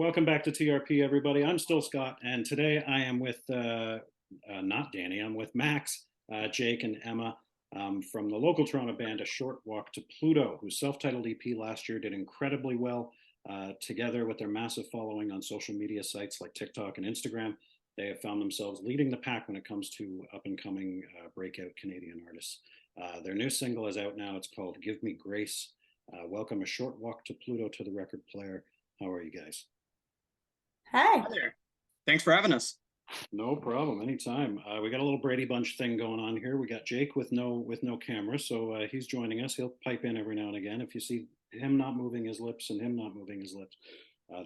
Welcome back to TRP, everybody. I'm still Scott, and today I am with not Danny. I'm with Max, Jake, and Emma from the local Toronto band A Short Walk to Pluto, whose self-titled EP last year did incredibly well. Together with their massive following on social media sites like TikTok and Instagram, they have found themselves leading the pack when it comes to up-and-coming breakout Canadian artists. Their new single is out now. It's called "Give Me Grace." Welcome A Short Walk to Pluto to the record player. How are you guys? Hi. Hi there. Thanks for having us. No problem, anytime. We got a little Brady Bunch thing going on here. We got Jake with no camera, so he's joining us. He'll pipe in every now and again. If you see him not moving his lips and him not moving his lips,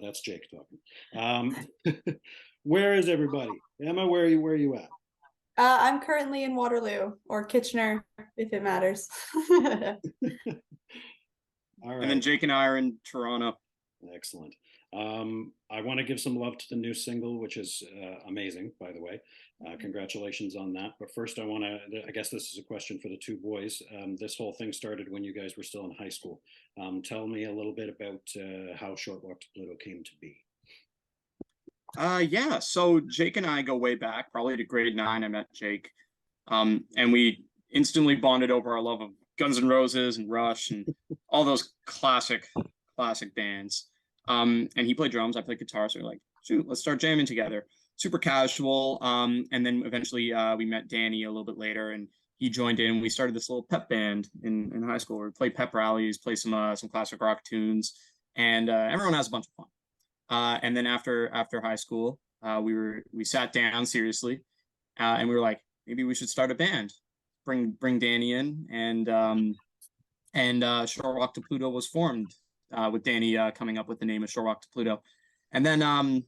that's Jake talking. Where is everybody? Emma, where are you at? I'm currently in Waterloo or Kitchener, if it matters. All right. And then Jake and I are in Toronto. Excellent. I want to give some love to the new single, which is amazing, by the way. Congratulations on that. But first, I guess this is a question for the two boys. This whole thing started when you guys were still in high school. Tell me a little bit about how Short Walk to Pluto came to be. Yeah, so Jake and I go way back, probably to grade 9. I met Jake. And we instantly bonded over our love of Guns N' Roses and Rush and all those classic bands. And he played drums, I played guitar, so we're like, shoot, let's start jamming together. Super casual. And then eventually we met Danny a little bit later, and he joined in. We started this little pep band in high school where we played pep rallies, play some classic rock tunes, and everyone has a bunch of fun. And then after high school, we sat down seriously, and we were like, maybe we should start a band. Bring Danny in, and Short Walk to Pluto was formed. With Danny coming up with the name of Short Walk to Pluto. And then,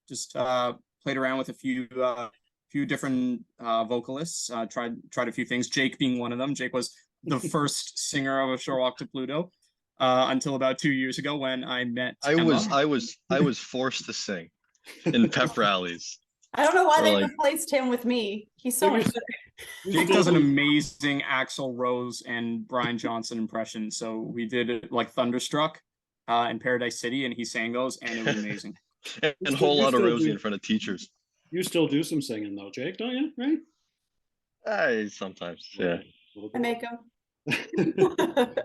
just played around with a few different vocalists, tried a few things, Jake being one of them. Jake was the first singer of A Short Walk to Pluto until about 2 years ago when I met Emma. I was forced to sing in pep rallies. I don't know why they replaced him with me. He's so much better. Jake does an amazing Axl Rose and Brian Johnson impression. So we did it like Thunderstruck in Paradise City, and he sang those, and it was amazing. And a whole lot of Rosie in front of teachers. You still do some singing though, Jake, don't you? Right? Sometimes, yeah. I make them.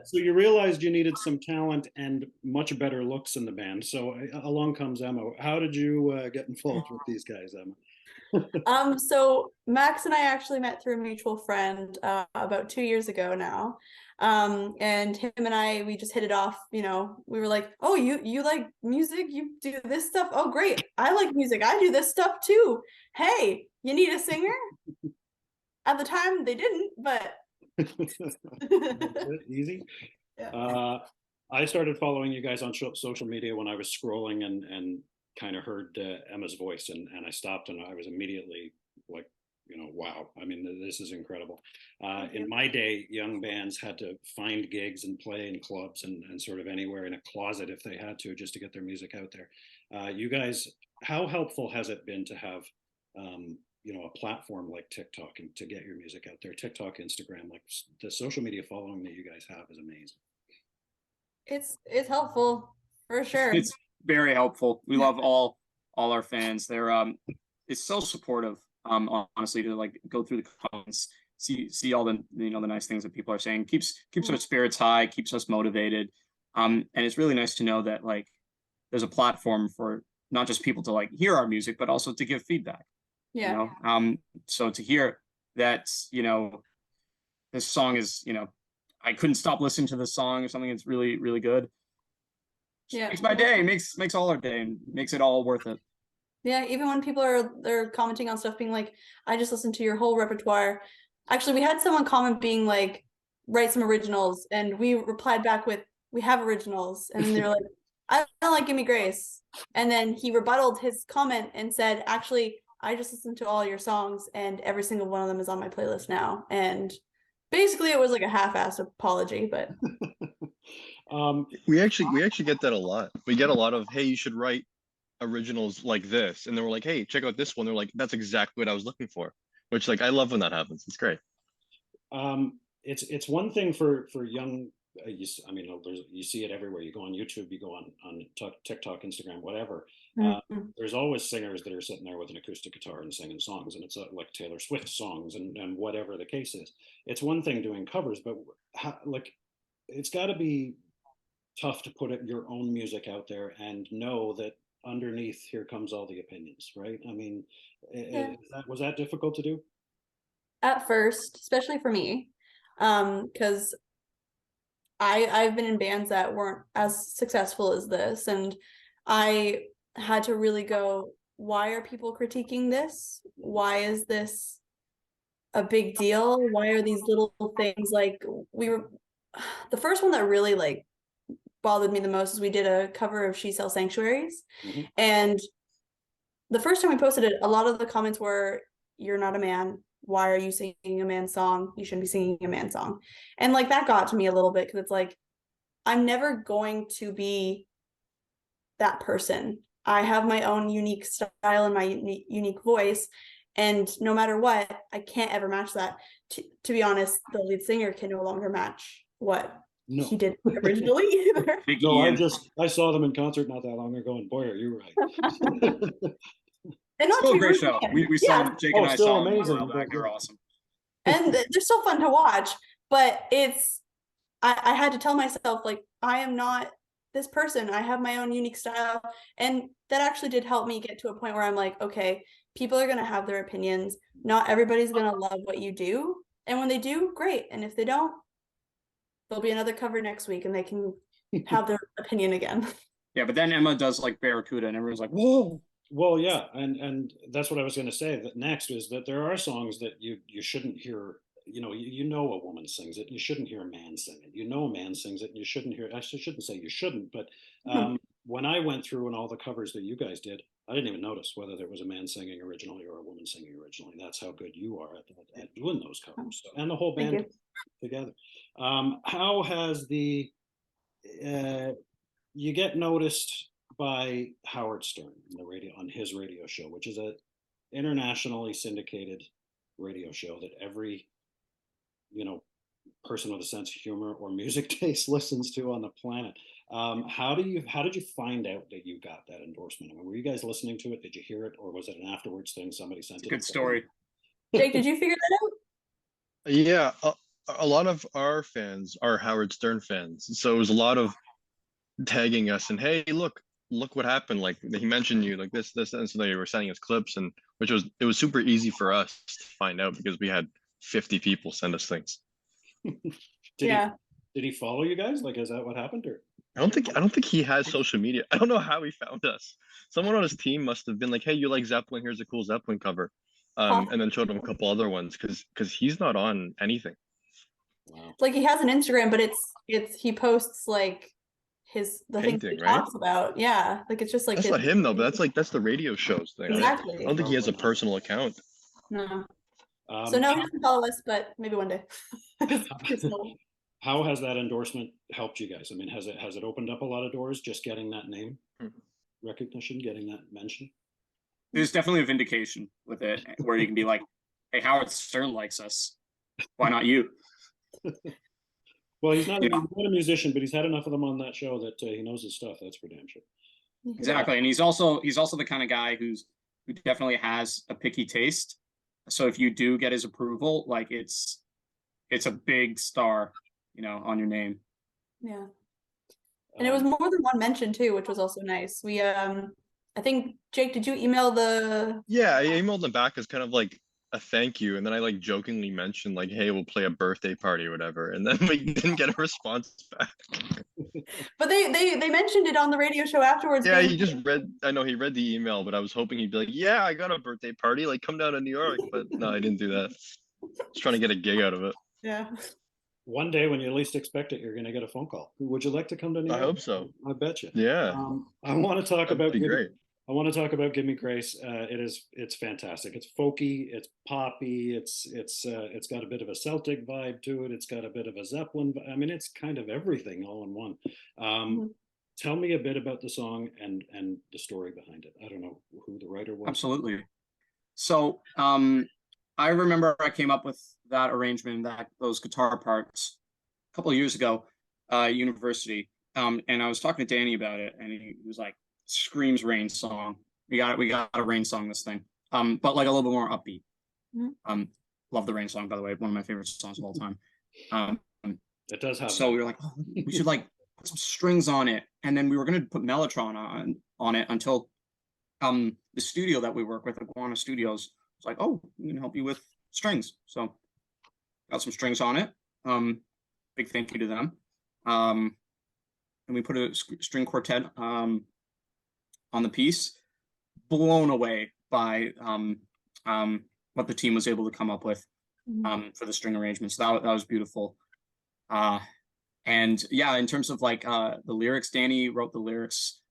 So you realized you needed some talent and much better looks in the band. So along comes Emma. How did you get involved with these guys, Emma? So Max and I actually met through a mutual friend about 2 years ago now. And him and I, we just hit it off. We were like, oh, you like music? You do this stuff? Oh, great. I like music. I do this stuff too. Hey, you need a singer? At the time they didn't, but easy. Yeah. I started following you guys on social media when I was scrolling and kind of heard Emma's voice, and I stopped, and I was immediately like, wow, I mean, this is incredible. In my day, young bands had to find gigs and play in clubs and sort of anywhere in a closet if they had to, just to get their music out there. You guys, how helpful has it been to have a platform like TikTok and to get your music out there? TikTok, Instagram, like the social media following that you guys have is amazing. It's helpful for sure. It's very helpful. We love all our fans. They're it's so supportive. Honestly, to like go through the comments, see all the the nice things that people are saying, keeps our spirits high, keeps us motivated. And it's really nice to know that like there's a platform for not just people to like hear our music, but also to give feedback. Yeah. So to hear that, this song is, I couldn't stop listening to this song or something. It's really, really good. Yeah. Makes my day, makes all our day, and makes it all worth it. Yeah, even when people they're commenting on stuff being like, I just listened to your whole repertoire. Actually, we had someone comment being like, write some originals, and we replied back with, we have originals. And they're like, I don't like Give Me Grace. And then he rebutted his comment and said, actually, I just listened to all your songs and every single one of them is on my playlist now. And basically it was like a half-assed apology, but we actually get that a lot. We get a lot of, hey, you should write originals like this, and then we're like, hey, check out this one. They're like, that's exactly what I was looking for. Which, like, I love when that happens. It's great. It's one thing for young I mean, you see it everywhere. You go on YouTube, you go on TikTok, Instagram, whatever. There's always singers that are sitting there with an acoustic guitar and singing songs, and it's like Taylor Swift songs and whatever the case is. It's one thing doing covers, but like it's got to be tough to put your own music out there and know that underneath here comes all the opinions, right? I mean, was that difficult to do? At first, especially for me, because I've been in bands that weren't as successful as this, and I had to really go, why are people critiquing this? Why is this a big deal? Why are these little things like the first one that really like bothered me the most is we did a cover of She Sells Sanctuaries, and the first time we posted it, a lot of the comments were, "You're not a man. Why are you singing a man's song? You shouldn't be singing a man's song." And like that got to me a little bit because it's like, I'm never going to be that person. I have my own unique style and my unique voice. And no matter what, I can't ever match that. To be honest, the lead singer can no longer match what he did originally either. No, I saw them in concert not that long ago, and boy, are you right. And not Still to a great rude show. again. We saw Jake and I still saw them amazing, a while back. They're awesome. And they're still fun to watch, but I had to tell myself, like, I am not this person. I have my own unique style. And that actually did help me get to a point where I'm like, okay, people are going to have their opinions. Not everybody's going to love what you do. And when they do, great. And if they don't, there'll be another cover next week and they can have their opinion again. Yeah, but then Emma does like Barracuda and everyone's like, whoa. Well, yeah, and that's what I was going to say. That next is that there are songs that you shouldn't hear. You know a woman sings it. You shouldn't hear a man sing it. You know a man sings it, and you shouldn't hear. Actually, I shouldn't say you shouldn't, but when I went through and all the covers that you guys did, I didn't even notice whether there was a man singing originally or a woman singing originally. That's how good you are at doing those covers, and the whole band together. How has the you get noticed by Howard Stern on his radio show, which is a internationally syndicated radio show that every person with a sense of humor or music taste listens to on the planet. How did you find out that you got that endorsement? I mean, were you guys listening to it? Did you hear it, or was it an afterwards thing? Somebody sent it. Good story. Jake, did you figure that out? Yeah, a lot of our fans are Howard Stern fans, so it was a lot of tagging us and, hey, look what happened, like he mentioned you, like this, and so they were sending us clips, and it was super easy for us to find out because we had 50 people send us things. Did he follow you guys? Like, is that what happened? Or I don't think he has social media. I don't know how he found us. Someone on his team must have been like, hey, you like Zeppelin, here's a cool Zeppelin cover, and then showed him a couple other ones because he's not on anything. Wow. Like, he has an Instagram, but it's he posts like the Painting, things he right? talks about. Yeah, like it's just like that's not him though, but that's the radio shows thing. Exactly. I don't think he has a personal account. No. So no, he doesn't follow us, but maybe one day. How has that endorsement helped you guys? I mean, has it opened up a lot of doors just getting that name recognition, getting that mention? There's definitely a vindication with it where you can be like, hey, Howard Stern likes us. Why not you? Well, he's not a musician, but he's had enough of them on that show that he knows his stuff. That's for damn sure. Exactly, and he's also the kind of guy who definitely has a picky taste. So if you do get his approval, like it's a big star, on your name. Yeah, and it was more than one mention too, which was also nice. We I think, Jake, did you email the? Yeah, I emailed them back as kind of like a thank you, and then I like jokingly mentioned like, hey, we'll play a birthday party or whatever, and then we didn't get a response back. But they mentioned it on the radio show afterwards. Yeah, he read the email, but I was hoping he'd be like, yeah, I got a birthday party, like come down to New York, but no, I didn't do that. I was trying to get a gig out of it. Yeah. One day when you least expect it, you're going to get a phone call. Would you like to come to New York? I hope so. I bet you. Yeah. I want to talk about great. I want to talk about "Give Me Grace." It's fantastic. It's folky. It's poppy. It's got a bit of a Celtic vibe to it. It's got a bit of a Zeppelin. I mean, it's kind of everything all in one. Tell me a bit about the song and the story behind it. I don't know who the writer was. Absolutely. So I remember I came up with that arrangement, those guitar parts a couple of years ago, university. And I was talking to Danny about it, and he was like, "Screams rain song. We got a rain song this thing. But like a little bit more upbeat. Mhm. Love the rain song, by the way, one of my favorite songs of all time. It does have So we were like, oh, we should like put some strings on it, and then we were gonna put Mellotron on it until the studio that we work with, Iguana Studios, was like, oh, we can help you with strings. So got some strings on it. Big thank you to them. And we put a string quartet on the piece. Blown away by what the team was able to come up with for the string arrangements. That was beautiful. And yeah, in terms of like the lyrics, Danny wrote the lyrics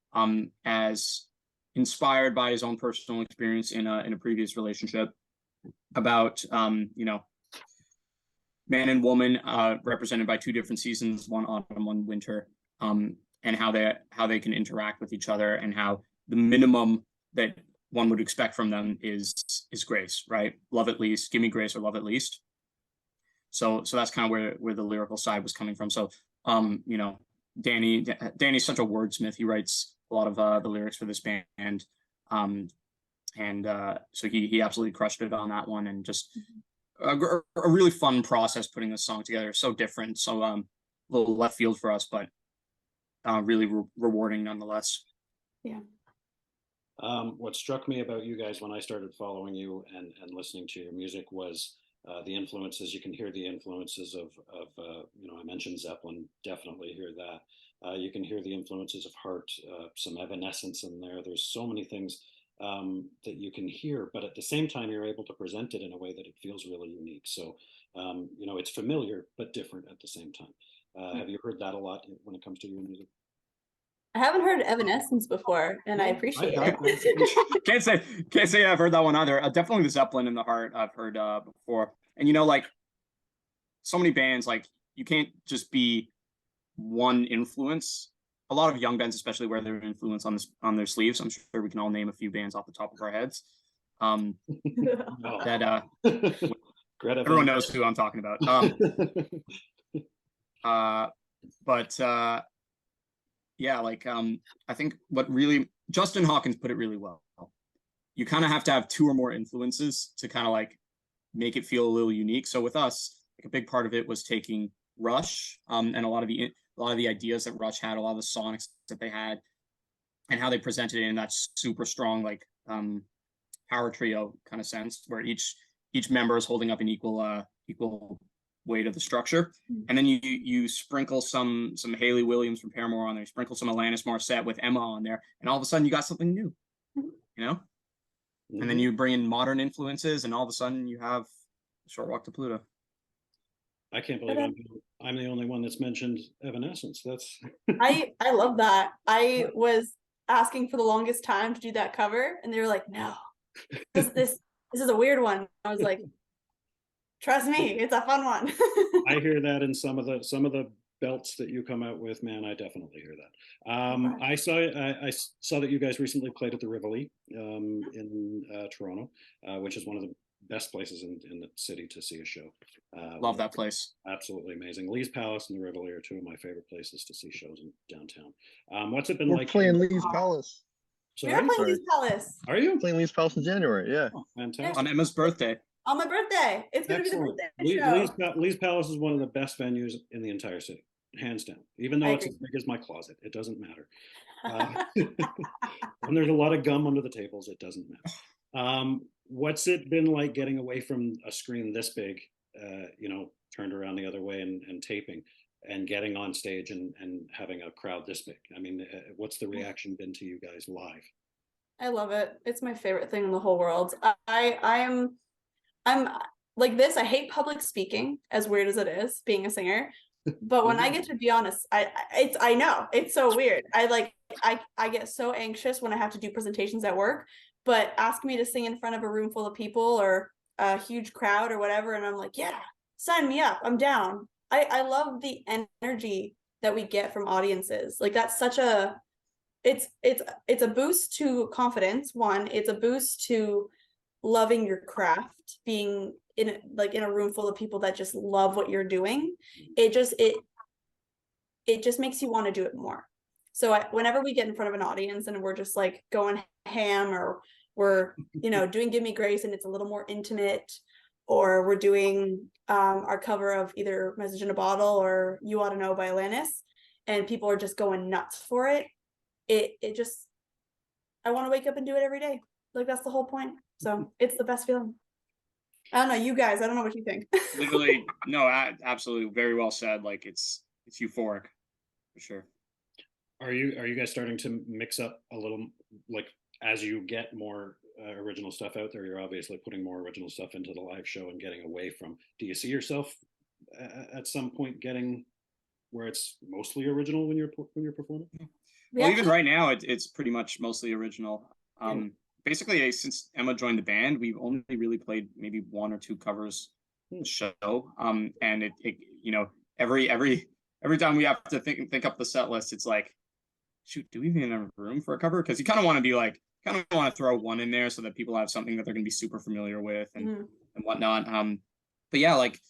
as inspired by his own personal experience in a previous relationship about you know, man and woman represented by two different seasons, one autumn, one winter, and how they can interact with each other, and how the minimum that one would expect from them is grace, right? Love at least, give me grace, or love at least. So that's kind of where the lyrical side was coming from. So you know, Danny's such a wordsmith. He writes a lot of the lyrics for this band. And so he absolutely crushed it on that one, and just a really fun process putting this song together. So different, so a little left field for us, but really rewarding nonetheless. Yeah. What struck me about you guys when I started following you and listening to your music was the influences. You can hear the influences of you know, I mentioned Zeppelin, definitely hear that. You can hear the influences of Heart, some Evanescence in there. There's so many things that you can hear, but at the same time, you're able to present it in a way that it feels really unique. So, you know, it's familiar, but different at the same time. Have you heard that a lot when it comes to your music? I haven't heard Evanescence before, and I appreciate it. Can't say I've heard that one either. Definitely the Zeppelin and the Heart I've heard before. And you know, like so many bands, like you can't just be one influence. A lot of young bands, especially, wear their influence on their sleeves. I'm sure we can all name a few bands off the top of our heads. That everyone knows who I'm talking about. But yeah, like I think what really Justin Hawkins put it really well. You kind of have to have two or more influences to kind of like make it feel a little unique. So with us, like a big part of it was taking Rush, and a lot of the ideas that Rush had, a lot of the sonics that they had, and how they presented it in that super strong like power trio kind of sense, where each member is holding up an equal weight of the structure. And then you sprinkle some Hayley Williams from Paramore on there, sprinkle some Alanis Morissette with Emma on there, and all of a sudden you got something new, you know. And then you bring in modern influences, and all of a sudden you have Short Walk to Pluto. I can't believe I'm the only one that's mentioned Evanescence. That's I love that. I was asking for the longest time to do that cover, and they were like, "No, this is a weird one." I was like, "Trust me, it's a fun one." I hear that in some of the belts that you come out with, man. I definitely hear that. I saw that you guys recently played at the Rivoli in Toronto, which is one of the best places in the city to see a show. Love that place. Absolutely amazing. Lee's Palace and the Rivoli are two of my favorite places to see shows in downtown. What's it been We're like? playing Lee's Palace. We are playing Lee's Palace. Are you playing Lee's Palace in January? Yeah. Oh, fantastic. On Emma's birthday. On my birthday. It's going to be the birthday show. Lee's Palace is one of the best venues in the entire city, hands down. Even though it's as big as my closet, it doesn't matter. And there's a lot of gum under the tables, it doesn't matter. What's it been like getting away from a screen this big, you know, turned around the other way and taping, and getting on stage and having a crowd this big? I mean, what's the reaction been to you guys live? I love it. It's my favorite thing in the whole world. I'm like this. I hate public speaking, as weird as it is, being a singer. But when I get to be honest, I know it's so weird. I get so anxious when I have to do presentations at work, but ask me to sing in front of a room full of people or a huge crowd or whatever, and I'm like, yeah, sign me up. I'm down. I love the energy that we get from audiences. Like that's such a it's a boost to confidence. One, it's a boost to loving your craft, being in a room full of people that just love what you're doing. it just makes you want to do it more. So whenever we get in front of an audience and we're just like going ham, or we're, doing Give Me Grace and it's a little more intimate, or we're doing our cover of either Message in a Bottle or You Ought to Know by Alanis, and people are just going nuts for it, it just, I want to wake up and do it every day. Like, that's the whole point. So it's the best feeling. I don't know, you guys, I don't know what you think. Literally, no, absolutely, very well said. Like it's euphoric for sure. Are you guys starting to mix up a little, like, as you get more original stuff out there? You're obviously putting more original stuff into the live show and getting away from. Do you see yourself at some point getting where it's mostly original when you're performing? Well, even right now, it's pretty much mostly original. Basically, since Emma joined the band, we've only really played maybe one or two covers a show. And it every time we have to think up the set list, it's like, shoot, do we even have room for a cover? Because you kind of want to be like, kind of want to throw one in there so that people have something that they're going to be super familiar with and whatnot. But yeah, like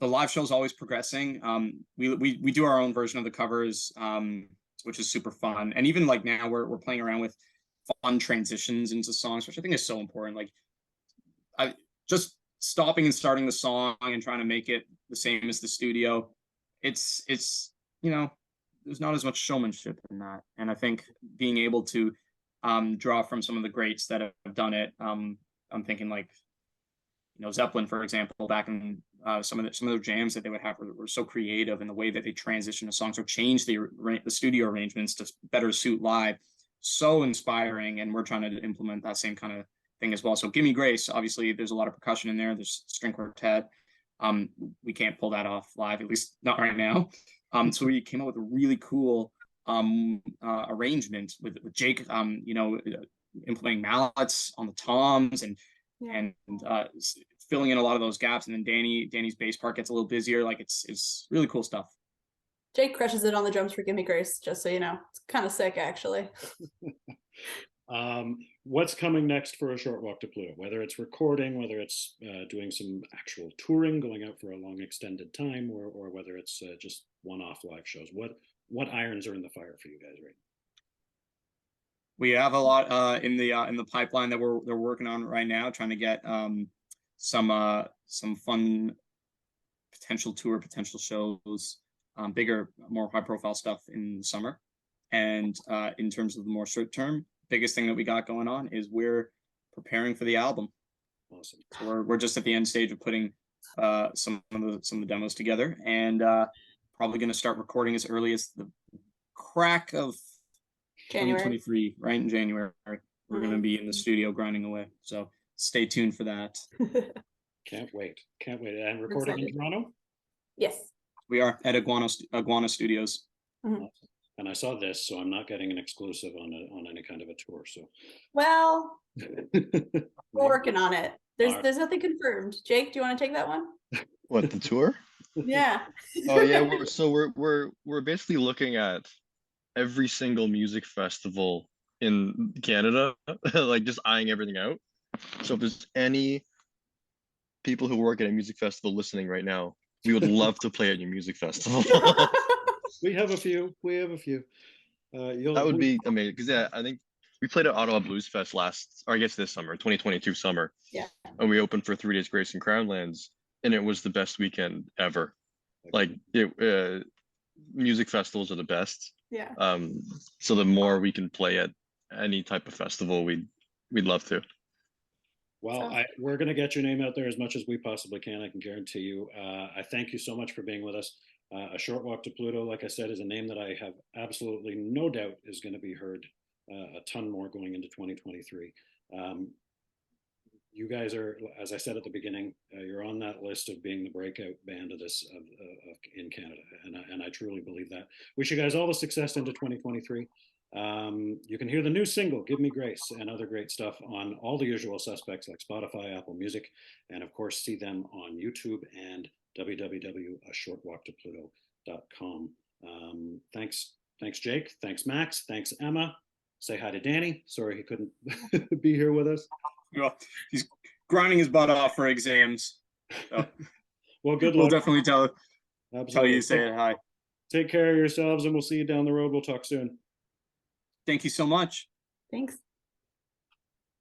the live show is always progressing. We do our own version of the covers, which is super fun. And even like now we're playing around with fun transitions into songs, which I think is so important. Like I just stopping and starting the song and trying to make it the same as the studio. It's there's not as much showmanship in that. And I think being able to draw from some of the greats that have done it. I'm thinking like, Zeppelin, for example, back in some of their jams that they would have were so creative in the way that they transition a song, so change the studio arrangements to better suit live. So inspiring, and we're trying to implement that same kind of thing as well. So Gimme Grace, obviously there's a lot of percussion in there, there's string quartet. We can't pull that off live, at least not right now. So we came up with a really cool arrangement with Jake, implementing mallets on the toms and filling in a lot of those gaps. And then Danny's bass part gets a little busier. Like it's really cool stuff. Jake crushes it on the drums for Gimme Grace, just so you know. It's kind of sick, actually. What's coming next for A Short Walk to Pluto? Whether it's recording, whether it's doing some actual touring, going out for a long extended time, or whether it's just one-off live shows. What irons are in the fire for you guys right now? We have a lot in the pipeline that they're working on right now, trying to get some fun potential shows, bigger, more high-profile stuff in the summer. And in terms of the more short-term, biggest thing that we got going on is we're preparing for the album. Awesome. So we're just at the end stage of putting some of the demos together, and probably going to start recording as early as the crack of January. 2023, right in January. We're going to be in the studio grinding away. So stay tuned for that. Can't wait. And recording in Toronto? Yes. We are at Iguana Studios. Mm-hmm. And I saw this, so I'm not getting an exclusive on any kind of a tour. So, well, we're working on it. There's nothing confirmed. Jake, do you want to take that one? What, the tour? Yeah. Oh yeah, we're basically looking at every single music festival in Canada, like just eyeing everything out. So if there's any people who work at a music festival listening right now, we would love to play at your music festival. We have a few. That would be amazing, because I think we played at Ottawa Blues Fest this summer, 2022 summer. Yeah. And we opened for 3 Days Grace and Crownlands, and it was the best weekend ever. Like music festivals are the best. Yeah. So the more we can play at any type of festival, we'd love to. Well, we're going to get your name out there as much as we possibly can. I can guarantee you. I thank you so much for being with us. A Short Walk to Pluto, like I said, is a name that I have absolutely no doubt is going to be heard a ton more going into 2023. You guys are, as I said at the beginning, you're on that list of being the breakout band of in Canada, and I truly believe that. Wish you guys all the success into 2023. You can hear the new single, Give Me Grace, and other great stuff on all the usual suspects like Spotify, Apple Music, and of course see them on YouTube and www.ashortwalktopluto.com. Thanks, Jake. Thanks, Max. Thanks, Emma. Say hi to Danny. Sorry he couldn't be here with us. Well, he's grinding his butt off for exams. So well, good luck. We'll definitely tell you to say hi. Take care of yourselves, and we'll see you down the road. We'll talk soon. Thank you so much. Thanks.